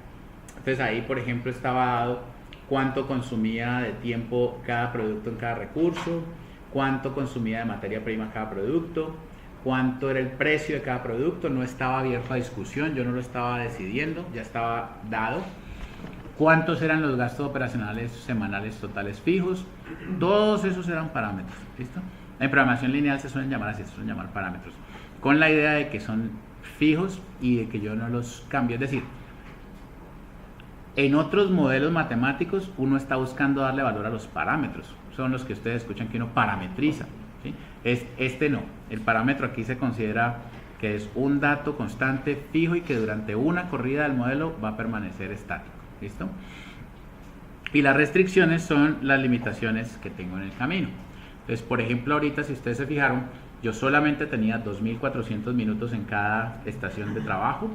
A: Entonces ahí, por ejemplo, estaba dado cuánto consumía de tiempo cada producto en cada recurso, cuánto consumía de materia prima cada producto, cuánto era el precio de cada producto. No estaba abierto a discusión, yo no lo estaba decidiendo, ya estaba dado. Cuántos eran los gastos operacionales semanales totales fijos. Todos esos eran parámetros, ¿listo? En programación lineal se suelen llamar así, se suelen llamar parámetros, con la idea de que son fijos y de que yo no los cambio. Es decir, en otros modelos matemáticos uno está buscando darle valor a los parámetros, son los que ustedes escuchan que uno parametriza, ¿sí? Este no, el parámetro aquí se considera que es un dato constante fijo y que durante una corrida del modelo va a permanecer estático, ¿listo? Y las restricciones son las limitaciones que tengo en el camino. Entonces, por ejemplo, ahorita si ustedes se fijaron, yo solamente tenía 2.400 minutos en cada estación de trabajo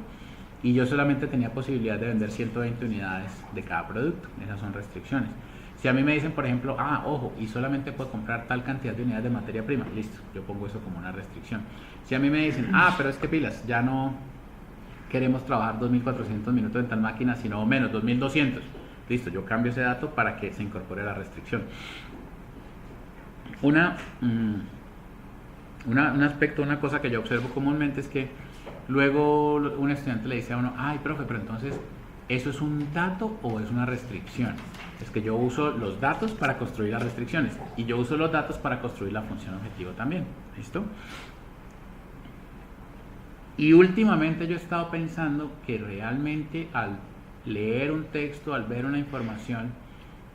A: y yo solamente tenía posibilidad de vender 120 unidades de cada producto. Esas son restricciones. Si a mí me dicen, por ejemplo, ojo, y solamente puedo comprar tal cantidad de unidades de materia prima, listo, yo pongo eso como una restricción. Si a mí me dicen, pero es que pilas, ya no queremos trabajar 2.400 minutos en tal máquina, sino menos, 2.200, listo, yo cambio ese dato para que se incorpore la restricción. Un aspecto, una cosa que yo observo comúnmente es que luego un estudiante le dice a uno, profe, pero entonces, ¿eso es un dato o es una restricción? Es que yo uso los datos para construir las restricciones y yo uso los datos para construir la función objetivo también, ¿listo? Y últimamente yo he estado pensando que realmente al leer un texto, al ver una información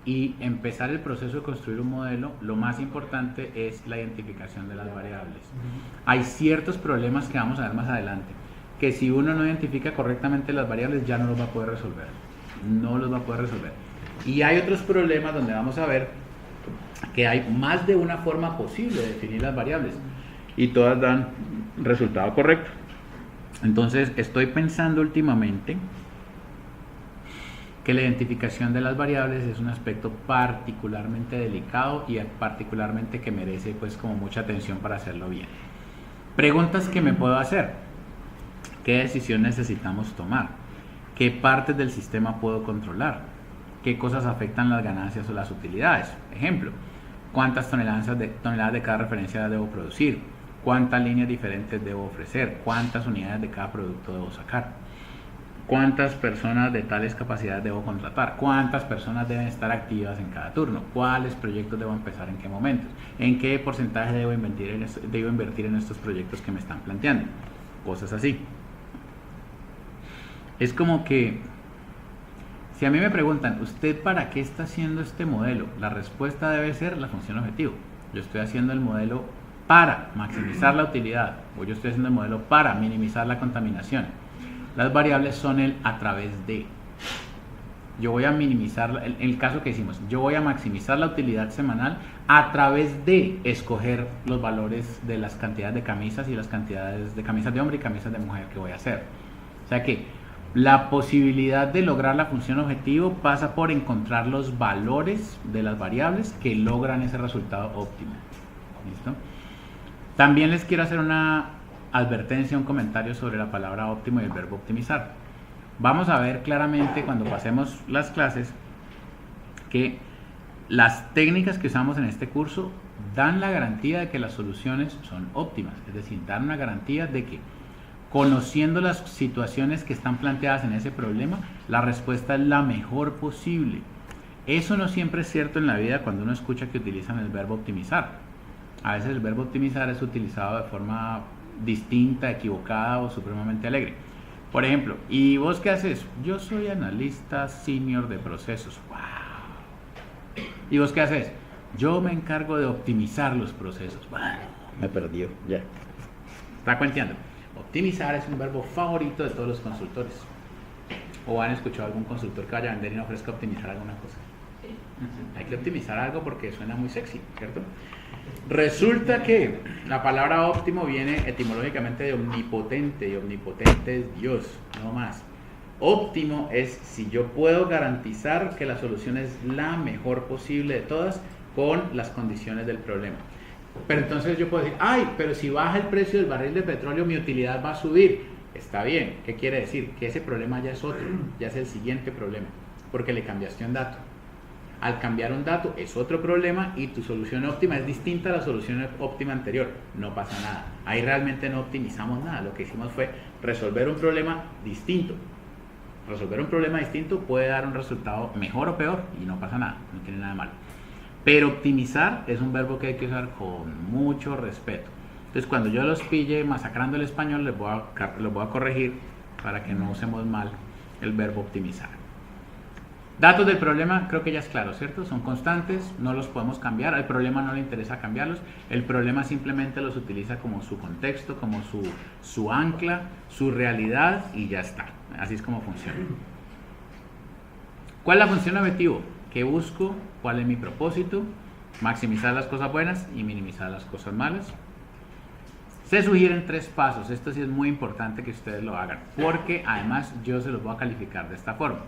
A: y empezar el proceso de construir un modelo, lo más importante es la identificación de las variables. Hay ciertos problemas que vamos a ver más adelante, que si uno no identifica correctamente las variables ya no los va a poder resolver. No los va a poder resolver. Y hay otros problemas donde vamos a ver que hay más de una forma posible de definir las variables y todas dan resultado correcto. Entonces estoy pensando últimamente que la identificación de las variables es un aspecto particularmente delicado y particularmente que merece pues como mucha atención para hacerlo bien. Preguntas que me puedo hacer: ¿qué decisión necesitamos tomar? ¿Qué partes del sistema puedo controlar? ¿Qué cosas afectan las ganancias o las utilidades? Ejemplo, ¿cuántas toneladas de cada referencia debo producir? ¿Cuántas líneas diferentes debo ofrecer? ¿Cuántas unidades de cada producto debo sacar? ¿Cuántas personas de tales capacidades debo contratar? ¿Cuántas personas deben estar activas en cada turno? ¿Cuáles proyectos debo empezar en qué momentos? ¿En qué porcentaje debo invertir en estos proyectos que me están planteando? Cosas así. Es como que, si a mí me preguntan, ¿usted para qué está haciendo este modelo? La respuesta debe ser la función objetivo. Yo estoy haciendo el modelo para maximizar la utilidad, o yo estoy haciendo el modelo para minimizar la contaminación. Las variables son el a través de. Yo voy a minimizar, en el caso que hicimos, yo voy a maximizar la utilidad semanal a través de escoger los valores de las cantidades de camisas y las cantidades de camisas de hombre y camisas de mujer que voy a hacer. O sea que la posibilidad de lograr la función objetivo pasa por encontrar los valores de las variables que logran ese resultado óptimo. ¿Listo? También les quiero hacer una advertencia, un comentario sobre la palabra óptimo y el verbo optimizar. Vamos a ver claramente cuando pasemos las clases que las técnicas que usamos en este curso dan la garantía de que las soluciones son óptimas, es decir, dan una garantía de que conociendo las situaciones que están planteadas en ese problema, la respuesta es la mejor posible. Eso no siempre es cierto en la vida cuando uno escucha que utilizan el verbo optimizar. A veces el verbo optimizar es utilizado de forma distinta, equivocada o supremamente alegre. Por ejemplo, ¿y vos qué haces? Yo soy analista senior de procesos. ¡Wow! ¿Y vos qué haces? Yo me encargo de optimizar los procesos. ¡Wow! Me perdió, ya. ¿Está cuenteando? Optimizar es un verbo favorito de todos los consultores. ¿O han escuchado algún consultor que vaya a vender y no ofrezca optimizar alguna cosa?
B: Sí.
A: Hay que optimizar algo porque suena muy sexy, ¿cierto? Resulta que la palabra óptimo viene etimológicamente de omnipotente, y omnipotente es Dios, no más. Óptimo es si yo puedo garantizar que la solución es la mejor posible de todas con las condiciones del problema. Pero entonces yo puedo decir, ay, pero si baja el precio del barril de petróleo mi utilidad va a subir. Está bien, ¿qué quiere decir? Que ese problema ya es otro, ya es el siguiente problema, porque le cambiaste un dato. Al cambiar un dato es otro problema y tu solución óptima es distinta a la solución óptima anterior. No pasa nada. Ahí realmente no optimizamos nada. Lo que hicimos fue resolver un problema distinto. Resolver un problema distinto puede dar un resultado mejor o peor y no pasa nada. No tiene nada de malo. Pero optimizar es un verbo que hay que usar con mucho respeto. Entonces cuando yo los pille masacrando el español los voy a corregir para que no usemos mal el verbo optimizar. Datos del problema, creo que ya es claro, ¿cierto? Son constantes, no los podemos cambiar, al problema no le interesa cambiarlos, el problema simplemente los utiliza como su contexto, como su ancla, su realidad y ya está. Así es como funciona. ¿Cuál es la función objetivo? ¿Qué busco? ¿Cuál es mi propósito? Maximizar las cosas buenas y minimizar las cosas malas. Se sugieren 3 pasos, esto sí es muy importante que ustedes lo hagan, porque además yo se los voy a calificar de esta forma.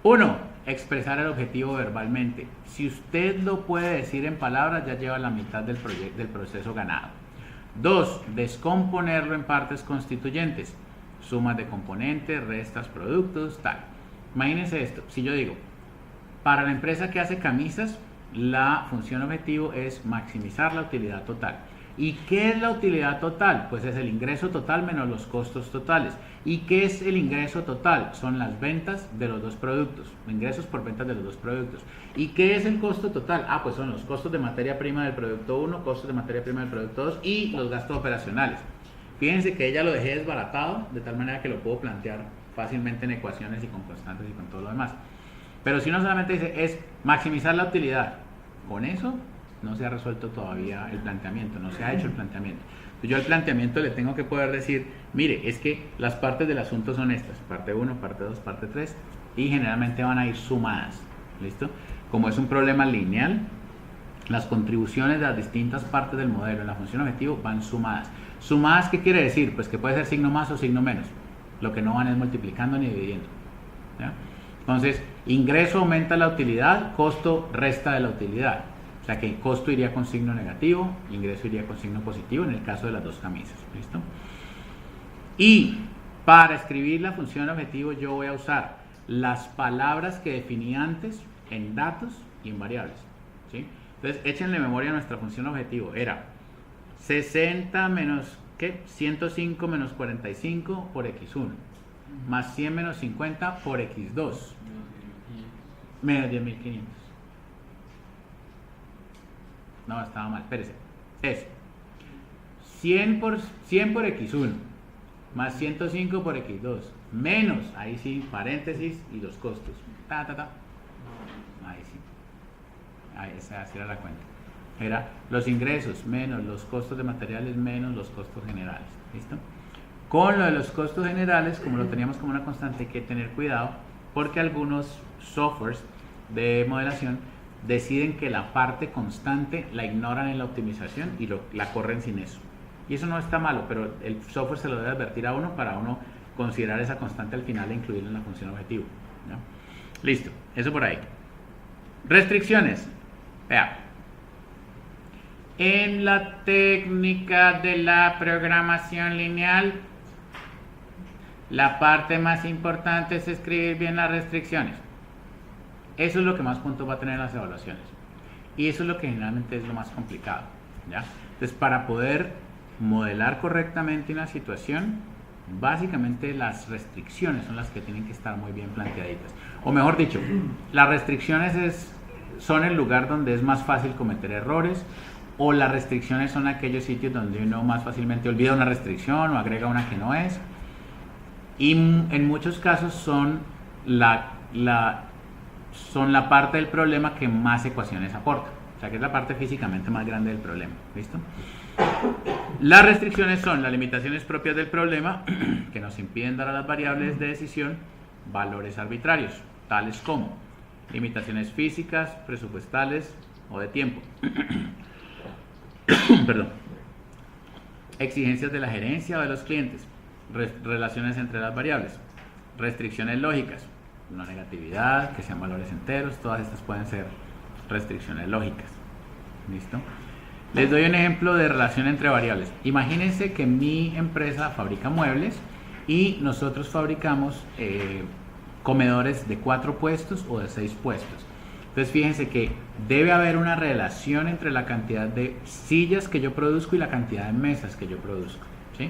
A: 1. Expresar el objetivo verbalmente. Si usted lo puede decir en palabras, ya lleva la mitad del proceso ganado. 2. Descomponerlo en partes constituyentes. Sumas de componentes, restas, productos, tal. Imagínense esto. Si yo digo, para la empresa que hace camisas, la función objetivo es maximizar la utilidad total. ¿Y qué es la utilidad total? Pues es el ingreso total menos los costos totales. ¿Y qué es el ingreso total? Son las ventas de los dos productos, ingresos por ventas de los dos productos. ¿Y qué es el costo total? Pues son los costos de materia prima del producto 1, costos de materia prima del producto 2 y los gastos operacionales. Fíjense que ya lo dejé desbaratado, de tal manera que lo puedo plantear fácilmente en ecuaciones y con constantes y con todo lo demás. Pero si uno solamente dice es maximizar la utilidad, con eso no se ha resuelto todavía el planteamiento, no se ha hecho el planteamiento. Yo al planteamiento le tengo que poder decir, mire, es que las partes del asunto son estas, parte 1, parte 2, parte 3, y generalmente van a ir sumadas, ¿listo? Como es un problema lineal, las contribuciones de las distintas partes del modelo en la función objetivo van sumadas. ¿Sumadas qué quiere decir? Pues que puede ser signo más o signo menos, lo que no van es multiplicando ni dividiendo, ¿ya? Entonces, ingreso aumenta la utilidad, costo resta de la utilidad. O sea que el costo iría con signo negativo, ingreso iría con signo positivo en el caso de las dos camisas. ¿Listo? Y para escribir la función objetivo yo voy a usar las palabras que definí antes en datos y en variables. ¿Sí? Entonces échenle memoria a nuestra función objetivo. Era 60 menos, ¿qué? 105 menos 45 por x1 más 100 menos 50 por x2 menos 10.500. No, estaba mal, espérese. Es 100 por x1 más 105 por x2 menos, ahí sí, paréntesis y los costos. Ahí sí. Ahí esa era la cuenta. Era los ingresos menos los costos de materiales menos los costos generales. ¿Listo? Con lo de los costos generales, como lo teníamos como una constante, hay que tener cuidado porque algunos softwares de modelación deciden que la parte constante la ignoran en la optimización y la corren sin eso. Y eso no está malo, pero el software se lo debe advertir a uno para uno considerar esa constante al final e incluirla en la función objetivo, ¿no? Listo, eso por ahí. Restricciones. Vea. En la técnica de la programación lineal, la parte más importante es escribir bien las restricciones. Eso es lo que más puntos va a tener en las evaluaciones. Y eso es lo que generalmente es lo más complicado, ¿ya? Entonces, para poder modelar correctamente una situación, básicamente las restricciones son las que tienen que estar muy bien planteaditas. O mejor dicho, las restricciones son el lugar donde es más fácil cometer errores, o las restricciones son aquellos sitios donde uno más fácilmente olvida una restricción o agrega una que no es. Y en muchos casos son la parte del problema que más ecuaciones aporta. O sea, que es la parte físicamente más grande del problema. ¿Listo? Las restricciones son las limitaciones propias del problema que nos impiden dar a las variables de decisión valores arbitrarios, tales como limitaciones físicas, presupuestales o de tiempo. Perdón. Exigencias de la gerencia o de los clientes, relaciones entre las variables, restricciones lógicas, no negatividad, que sean valores enteros, todas estas pueden ser restricciones lógicas. ¿Listo? Les doy un ejemplo de relación entre variables. Imagínense que mi empresa fabrica muebles y nosotros fabricamos comedores de 4 puestos o de 6 puestos. Entonces fíjense que debe haber una relación entre la cantidad de sillas que yo produzco y la cantidad de mesas que yo produzco, ¿sí?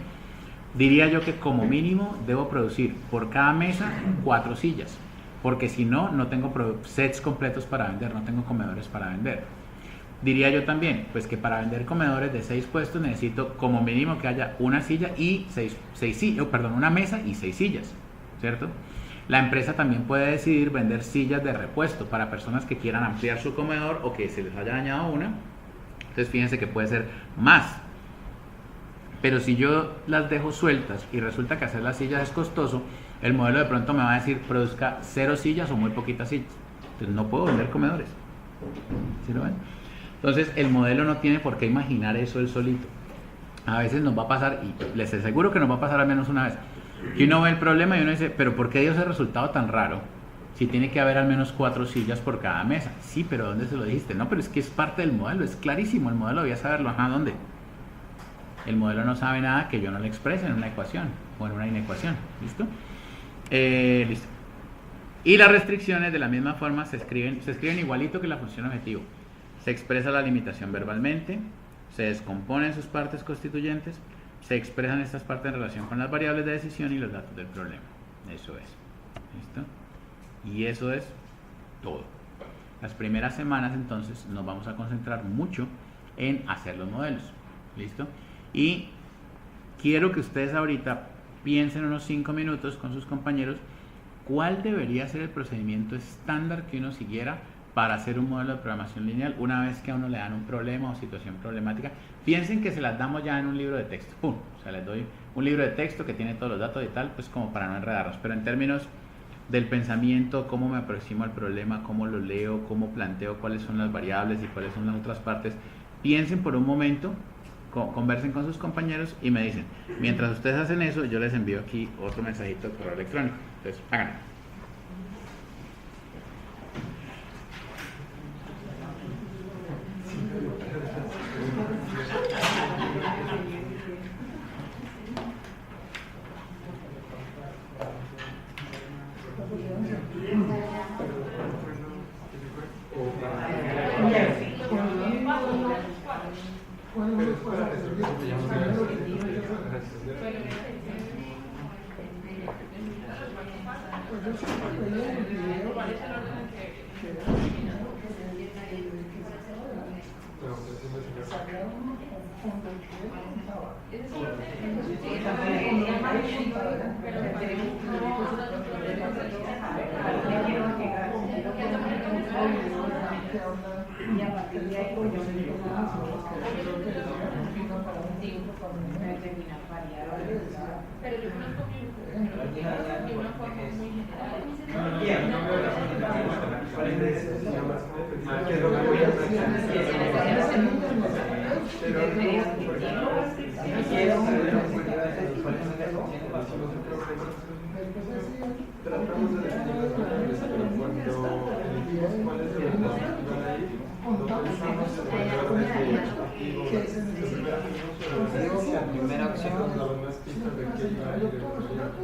A: Diría yo que como mínimo debo producir por cada mesa 4 sillas, porque si no, no tengo sets completos para vender, no tengo comedores para vender. Diría yo también, pues que para vender comedores de 6 puestos necesito como mínimo que haya una silla y una mesa y 6 sillas, ¿cierto? La empresa también puede decidir vender sillas de repuesto para personas que quieran ampliar su comedor o que se les haya dañado una. Entonces fíjense que puede ser más. Pero si yo las dejo sueltas y resulta que hacer las sillas es costoso, el modelo de pronto me va a decir produzca 0 sillas o muy poquitas sillas. Entonces no puedo vender comedores. ¿Sí lo ven? Entonces el modelo no tiene por qué imaginar eso él solito. A veces nos va a pasar, y les aseguro que nos va a pasar al menos una vez, que uno ve el problema y uno dice, pero ¿por qué dio ese resultado tan raro? Si tiene que haber al menos 4 sillas por cada mesa. Sí, pero ¿dónde se lo dijiste? No, pero es que es parte del modelo, es clarísimo, el modelo debía saberlo. Ajá, ¿dónde? El modelo no sabe nada que yo no le exprese en una ecuación o en una inecuación. ¿Listo? Listo. Y las restricciones de la misma forma se escriben igualito que la función objetivo. Se expresa la limitación verbalmente, se descomponen sus partes constituyentes, se expresan estas partes en relación con las variables de decisión y los datos del problema. Eso es. ¿Listo? Y eso es todo. Las primeras semanas entonces nos vamos a concentrar mucho en hacer los modelos. ¿Listo? Y quiero que ustedes ahorita piensen unos 5 minutos con sus compañeros cuál debería ser el procedimiento estándar que uno siguiera para hacer un modelo de programación lineal una vez que a uno le dan un problema o situación problemática. Piensen que se las damos ya en un libro de texto. ¡Pum! O sea, les doy un libro de texto que tiene todos los datos y tal, pues como para no enredarnos. Pero en términos del pensamiento, cómo me aproximo al problema, cómo lo leo, cómo planteo cuáles son las variables y cuáles son las otras partes, piensen por un momento, conversen con sus compañeros y me dicen, mientras ustedes hacen eso, yo les envío aquí otro mensajito de correo electrónico. Entonces, háganlo.
E: Y a partir de ahí pues yo me digo determinar variables.
B: Pero yo conozco de una forma muy general.
C: Tratamos de definir cuando elegimos cuál es el pensamos en orden de objetivo. La primera opción nos daba más pistas de qué iba a ir el proyecto.